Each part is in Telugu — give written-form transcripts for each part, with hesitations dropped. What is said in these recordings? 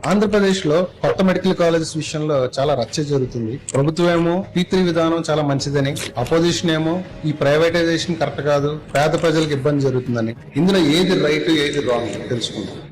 ఆంధ్రప్రదేశ్ లో కొత్త మెడికల్ కాలేజెస్ విషయంలో చాలా రచ్చ జరుగుతుంది. ప్రభుత్వం ఏమో P3 విధానం చాలా మంచిదని, అపోజిషన్ ఏమో ఈ ప్రైవేటైజేషన్ కరెక్ట్ కాదు, పేద ప్రజలకు ఇబ్బంది జరుగుతుందని. ఇందులో ఏది రైట్ ఏది రాంగ్ తెలుసుకుందాం.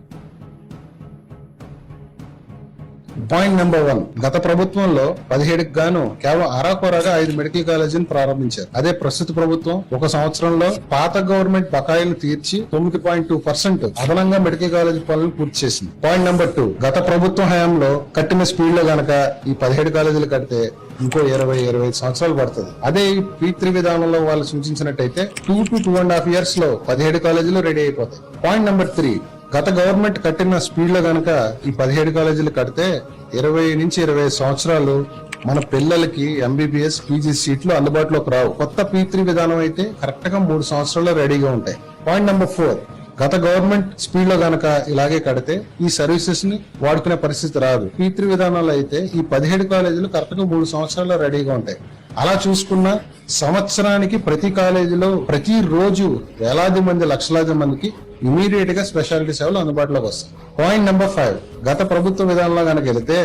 పాయింట్ నెంబర్ 1, గత ప్రభుత్వంలో 17కి గాను కేవలం అరాకొరగా 5 మెడికల్ కాలేజీని ప్రారంభించారు. అదే ప్రస్తుత ప్రభుత్వం ఒక సంవత్సరంలో పాత గవర్నమెంట్ బకాయిలు తీర్చి 9.2% అదనంగా మెడికల్ కాలేజీ పనులను పూర్తి చేసింది. పాయింట్ నెంబర్ 2, గత ప్రభుత్వం హయాంలో కట్టిన స్పీడ్ లో గనక ఈ 17 కాలేజీలు కడితే ఇంకో 20-25 సంవత్సరాలు పడుతుంది. అదే ఈ P3 విధానంలో వాళ్ళు సూచించినట్టయితే 2 to 2.5 years లో 17 కాలేజీలు రెడీ అయిపోతాయి. పాయింట్ నెంబర్ 3, గత గవర్నమెంట్ కట్టిన స్పీడ్ లో గనక ఈ 17 కాలేజీలు కడితే 20 నుంచి 25 సంవత్సరాలు మన పిల్లలకి MBBS PG సీట్లు అందుబాటులోకి రావు. కొత్త P3 విధానం అయితే కరెక్ట్ గా 3 సంవత్సరాల్లో రెడీగా ఉంటాయి. పాయింట్ నెంబర్ 4, గత గవర్నమెంట్ స్పీడ్ లో గనక ఇలాగే కడితే ఈ సర్వీసెస్ ని వాడుకునే పరిస్థితి రాదు. P3 విధానంలో అయితే ఈ 17 కాలేజీలు కరెక్ట్ గా 3 సంవత్సరాల్లో రెడీగా ఉంటాయి. అలా చూసుకున్న సంవత్సరానికి ప్రతి కాలేజీలో ప్రతి రోజు వేలాది మంది లక్షలాది మందికి ఇమీడియట్ గా స్పెషాలిటీ సేవలు అందుబాటులోకి వస్తాయి. పాయింట్ నెంబర్ 5, గత ప్రభుత్వ విధానంలో కనుక వెళితే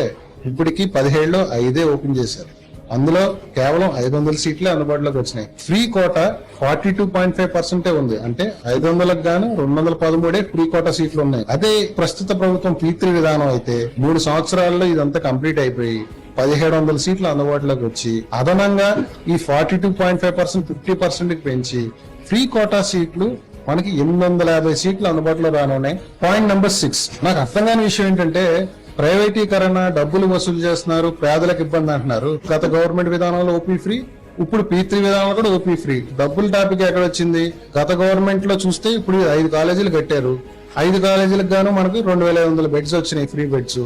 ఇప్పటికి 17లో 5 ఓపెన్ చేశారు. అందులో కేవలం 500 సీట్లే అందుబాటులోకి వచ్చినాయి. ఫ్రీ కోటా 42.5% ఉంది. అంటే 500కు గాను 213 ఫ్రీ కోటా సీట్లు ఉన్నాయి. అదే ప్రస్తుత ప్రభుత్వం P3 విధానం అయితే 3 సంవత్సరాల్లో ఇదంతా కంప్లీట్ అయిపోయి 1700 సీట్లు అందుబాటులోకి వచ్చి అదనంగా ఈ 42.5% 50% కి పెంచి ఫ్రీ కోటా సీట్లు మనకి 850 సీట్లు అందుబాటులో రానున్నాయి. పాయింట్ నెంబర్ 6, నాకు అర్థం కాని విషయం ఏంటంటే ప్రైవేటీకరణ, డబ్బులు వసూలు చేస్తున్నారు, పేదలకు ఇబ్బంది అంటున్నారు. గత గవర్నమెంట్ విధానంలో ఓపీ ఫ్రీ, ఇప్పుడు P3 విధానంలో కూడా ఓపీ ఫ్రీ. డబ్బుల టాపిక్ ఎక్కడ వచ్చింది? గత గవర్నమెంట్ లో చూస్తే ఇప్పుడు 5 కాలేజీలు కట్టారు. 5 కాలేజీలకు గాను మనకు 2500 బెడ్స్ వచ్చినాయి, ఫ్రీ బెడ్స్.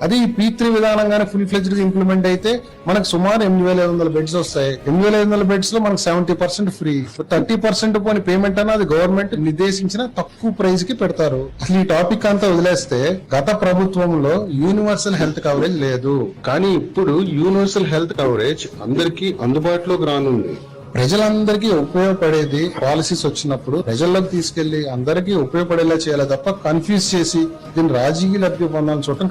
అది P3 విధానంగానే ఫుల్ ఫ్లెడ్జ్డ్ ఇంప్లిమెంట్ అయితే మనకు సుమారు 8500 బెడ్స్ వస్తాయి. 8500 బెడ్స్ లో మనకు 70% ఫ్రీ, 30% పోని పేమెంట్ అన్నది గవర్నమెంట్ నిర్దేశించిన తక్కువ ప్రైస్ కి పెడతారు. అసలు ఈ టాపిక్ అంతా వదిలేస్తే గత ప్రభుత్వంలో యూనివర్సల్ హెల్త్ కవరేజ్ లేదు, కానీ ఇప్పుడు యూనివర్సల్ హెల్త్ కవరేజ్ అందరికీ అందుబాటులోకి రానుంది. ప్రజలందరికీ ఉపయోగపడేది పాలసీస్ వచ్చినప్పుడు ప్రజల్లోకి తీసుకెళ్లి అందరికీ ఉపయోగపడేలా చేయాలి తప్ప కన్ఫ్యూజ్ చేసి దీన్ని రాజకీయ లబ్ధి పొందాలని చూడటం